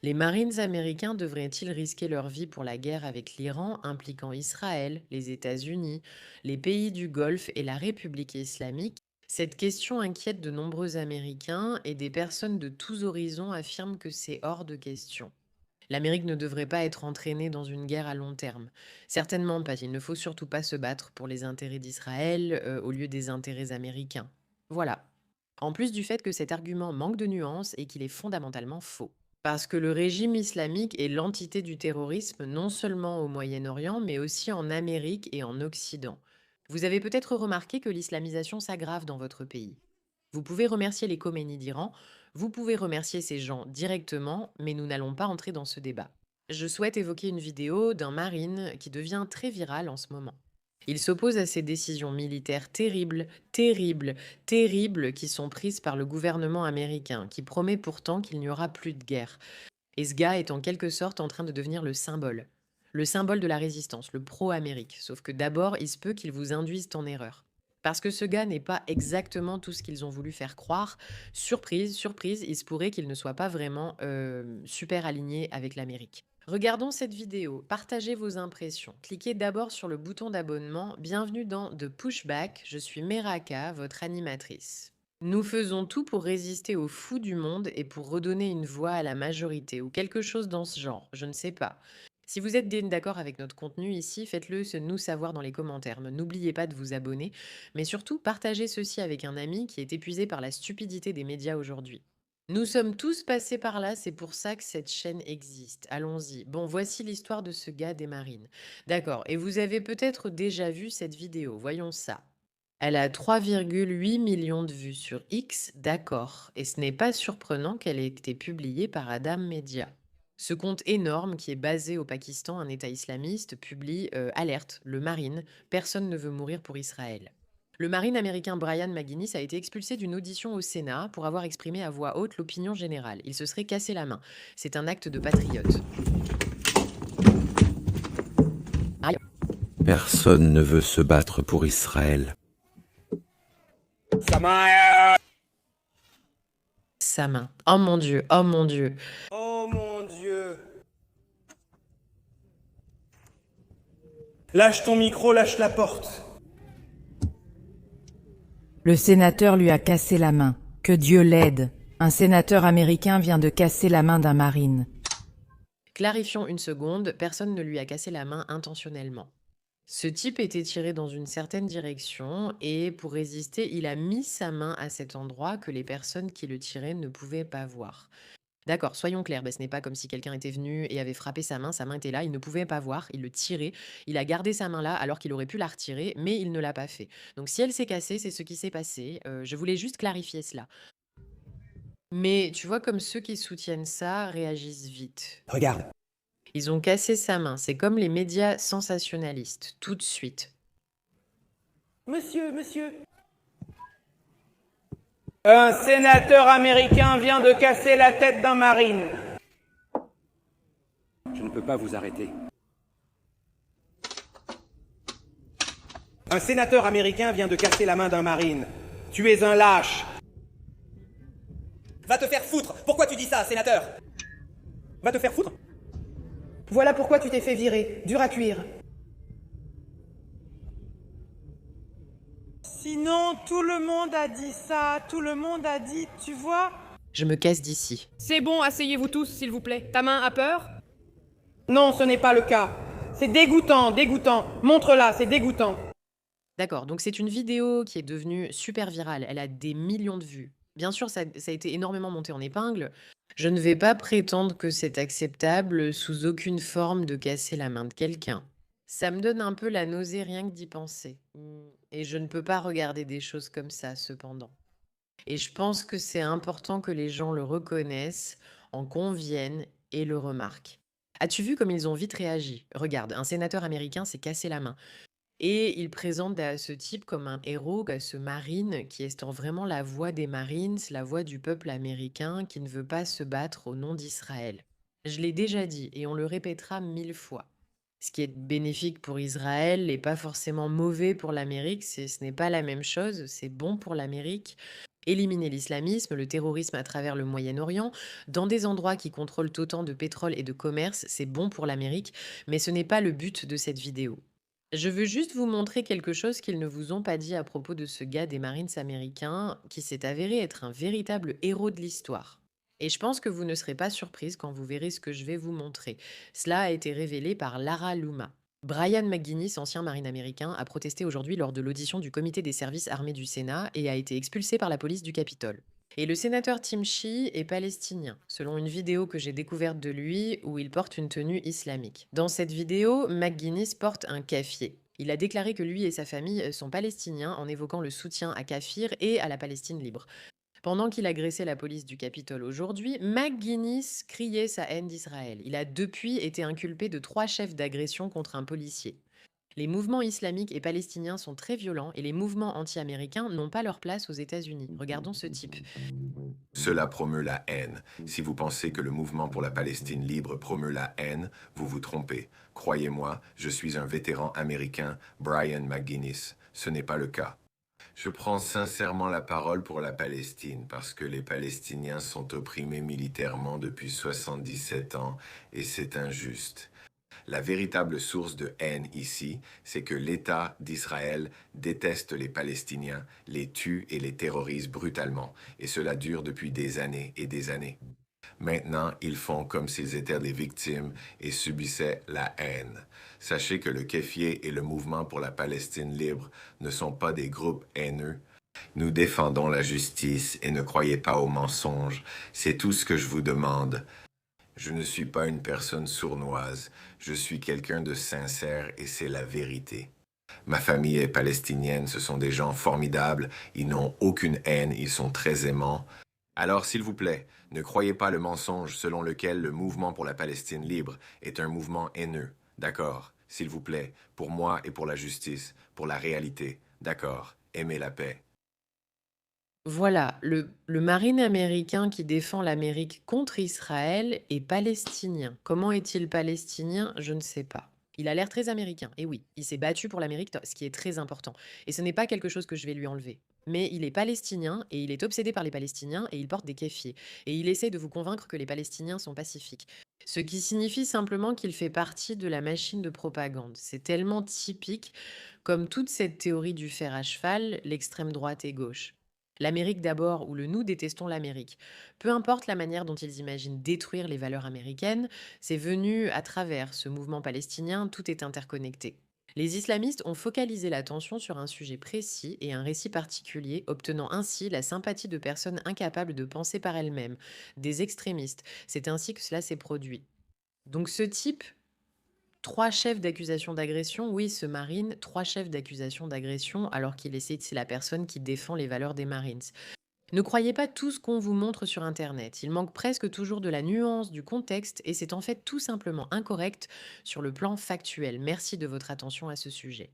Les Marines américains devraient-ils risquer leur vie pour la guerre avec l'Iran impliquant Israël, les États-Unis, les pays du Golfe et la République islamique? Cette question inquiète de nombreux Américains et des personnes de tous horizons affirment que c'est hors de question. L'Amérique ne devrait pas être entraînée dans une guerre à long terme. Certainement pas, il ne faut surtout pas se battre pour les intérêts d'Israël au lieu des intérêts américains. Voilà. En plus du fait que cet argument manque de nuances et qu'il est fondamentalement faux. Parce que le régime islamique est l'entité du terrorisme non seulement au Moyen-Orient, mais aussi en Amérique et en Occident. Vous avez peut-être remarqué que l'islamisation s'aggrave dans votre pays. Vous pouvez remercier les Khomeini d'Iran, vous pouvez remercier ces gens directement, mais nous n'allons pas entrer dans ce débat. Je souhaite évoquer une vidéo d'un marine qui devient très virale en ce moment. Il s'oppose à ces décisions militaires terribles, terribles, terribles qui sont prises par le gouvernement américain, qui promet pourtant qu'il n'y aura plus de guerre. Et ce gars est en quelque sorte en train de devenir le symbole. Le symbole de la résistance, le pro-Amérique. Sauf que d'abord, il se peut qu'ils vous induisent en erreur. Parce que ce gars n'est pas exactement tout ce qu'ils ont voulu faire croire. Surprise, surprise, il se pourrait qu'il ne soit pas vraiment super aligné avec l'Amérique. Regardons cette vidéo, partagez vos impressions. Cliquez d'abord sur le bouton d'abonnement. Bienvenue dans The Pushback, je suis Meraka, votre animatrice. Nous faisons tout pour résister aux fous du monde et pour redonner une voix à la majorité, ou quelque chose dans ce genre, je ne sais pas. Si vous êtes d'accord avec notre contenu ici, faites-le nous savoir dans les commentaires. N'oubliez pas de vous abonner, mais surtout partagez ceci avec un ami qui est épuisé par la stupidité des médias aujourd'hui. Nous sommes tous passés par là, c'est pour ça que cette chaîne existe. Allons-y. Bon, voici l'histoire de ce gars des marines. D'accord, et vous avez peut-être déjà vu cette vidéo, voyons ça. Elle a 3,8 millions de vues sur X, d'accord. Et ce n'est pas surprenant qu'elle ait été publiée par Adam Media. Ce compte énorme, qui est basé au Pakistan, un État islamiste, publie Alerte, le Marine, personne ne veut mourir pour Israël. Le marine américain Brian McGuinness a été expulsé d'une audition au Sénat pour avoir exprimé à voix haute l'opinion générale. Il se serait cassé la main. C'est un acte de patriote. Aïe. Personne ne veut se battre pour Israël. Sa main. Oh mon Dieu, oh mon Dieu. Oh mon Dieu. Lâche ton micro, lâche la porte. Le sénateur lui a cassé la main. Que Dieu l'aide. Un sénateur américain vient de casser la main d'un marine. Clarifions une seconde, personne ne lui a cassé la main intentionnellement. Ce type était tiré dans une certaine direction et pour résister, il a mis sa main à cet endroit que les personnes qui le tiraient ne pouvaient pas voir. D'accord, soyons clairs, ce n'est pas comme si quelqu'un était venu et avait frappé sa main était là, il ne pouvait pas voir, il le tirait, il a gardé sa main là alors qu'il aurait pu la retirer, mais il ne l'a pas fait. Donc si elle s'est cassée, c'est ce qui s'est passé, je voulais juste clarifier cela. Mais tu vois comme ceux qui soutiennent ça réagissent vite. Regarde. Ils ont cassé sa main, c'est comme les médias sensationnalistes, tout de suite. Monsieur, monsieur. Un sénateur américain vient de casser la tête d'un marine. Je ne peux pas vous arrêter. Un sénateur américain vient de casser la main d'un marine. Tu es un lâche. Va te faire foutre! Pourquoi tu dis ça, sénateur? Va te faire foutre. Voilà pourquoi tu t'es fait virer. Dur à cuire. Sinon, tout le monde a dit ça, tout le monde a dit, tu vois? Je me casse d'ici. C'est bon, asseyez-vous tous, s'il vous plaît. Ta main a peur? Non, ce n'est pas le cas. C'est dégoûtant, dégoûtant. Montre-la, c'est dégoûtant. D'accord, donc c'est une vidéo qui est devenue super virale, elle a des millions de vues. Bien sûr, ça a été énormément monté en épingle. Je ne vais pas prétendre que c'est acceptable sous aucune forme de casser la main de quelqu'un. Ça me donne un peu la nausée rien que d'y penser. Et je ne peux pas regarder des choses comme ça, cependant. Et je pense que c'est important que les gens le reconnaissent, en conviennent et le remarquent. As-tu vu comme ils ont vite réagi? Regarde, un sénateur américain s'est cassé la main. Et il présente ce type comme un héros, ce marine qui est vraiment la voix des Marines, la voix du peuple américain qui ne veut pas se battre au nom d'Israël. Je l'ai déjà dit et on le répétera 1000 fois. Ce qui est bénéfique pour Israël n'est pas forcément mauvais pour l'Amérique, ce n'est pas la même chose, c'est bon pour l'Amérique. Éliminer l'islamisme, le terrorisme à travers le Moyen-Orient, dans des endroits qui contrôlent autant de pétrole et de commerce, c'est bon pour l'Amérique, mais ce n'est pas le but de cette vidéo. Je veux juste vous montrer quelque chose qu'ils ne vous ont pas dit à propos de ce gars des Marines américains qui s'est avéré être un véritable héros de l'histoire. Et je pense que vous ne serez pas surprise quand vous verrez ce que je vais vous montrer. Cela a été révélé par Lara Luma. Brian McGuinness, ancien marine américain, a protesté aujourd'hui lors de l'audition du comité des services armés du Sénat et a été expulsé par la police du Capitole. Et le sénateur Tim Shea est palestinien, selon une vidéo que j'ai découverte de lui où il porte une tenue islamique. Dans cette vidéo, McGuinness porte un kaffier. Il a déclaré que lui et sa famille sont palestiniens en évoquant le soutien à Kafir et à la Palestine libre. Pendant qu'il agressait la police du Capitole aujourd'hui, McGuinness criait sa haine d'Israël. Il a depuis été inculpé de 3 chefs d'agression contre un policier. Les mouvements islamiques et palestiniens sont très violents et les mouvements anti-américains n'ont pas leur place aux États-Unis. Regardons ce type. Cela promeut la haine. Si vous pensez que le mouvement pour la Palestine libre promeut la haine, vous vous trompez. Croyez-moi, je suis un vétéran américain, Brian McGuinness. Ce n'est pas le cas. Je prends sincèrement la parole pour la Palestine parce que les Palestiniens sont opprimés militairement depuis 77 ans et c'est injuste. La véritable source de haine ici, c'est que l'État d'Israël déteste les Palestiniens, les tue et les terrorise brutalement, et cela dure depuis des années et des années. Maintenant, ils font comme s'ils étaient des victimes et subissaient la haine. Sachez que le Keffieh et le mouvement pour la Palestine libre ne sont pas des groupes haineux. Nous défendons la justice et ne croyez pas aux mensonges. C'est tout ce que je vous demande. Je ne suis pas une personne sournoise. Je suis quelqu'un de sincère et c'est la vérité. Ma famille est palestinienne, ce sont des gens formidables, ils n'ont aucune haine, ils sont très aimants. Alors, s'il vous plaît, ne croyez pas le mensonge selon lequel le mouvement pour la Palestine libre est un mouvement haineux. D'accord, s'il vous plaît, pour moi et pour la justice, pour la réalité. D'accord, aimez la paix. Voilà, le marine américain qui défend l'Amérique contre Israël est palestinien. Comment est-il palestinien? Je ne sais pas. Il a l'air très américain. Et oui, il s'est battu pour l'Amérique, ce qui est très important. Et ce n'est pas quelque chose que je vais lui enlever. Mais il est palestinien et il est obsédé par les Palestiniens et il porte des kéfiers. Et il essaie de vous convaincre que les Palestiniens sont pacifiques. Ce qui signifie simplement qu'il fait partie de la machine de propagande. C'est tellement typique, comme toute cette théorie du fer à cheval, l'extrême droite et gauche. L'Amérique d'abord ou le nous détestons l'Amérique. Peu importe la manière dont ils imaginent détruire les valeurs américaines, c'est venu à travers ce mouvement palestinien, tout est interconnecté. Les islamistes ont focalisé l'attention sur un sujet précis et un récit particulier, obtenant ainsi la sympathie de personnes incapables de penser par elles-mêmes, des extrémistes. C'est ainsi que cela s'est produit. Donc ce type, 3 chefs d'accusation d'agression, oui, ce Marine, 3 chefs d'accusation d'agression, alors qu'il essaie, c'est la personne qui défend les valeurs des Marines. Ne croyez pas tout ce qu'on vous montre sur Internet. Il manque presque toujours de la nuance, du contexte, et c'est en fait tout simplement incorrect sur le plan factuel. Merci de votre attention à ce sujet.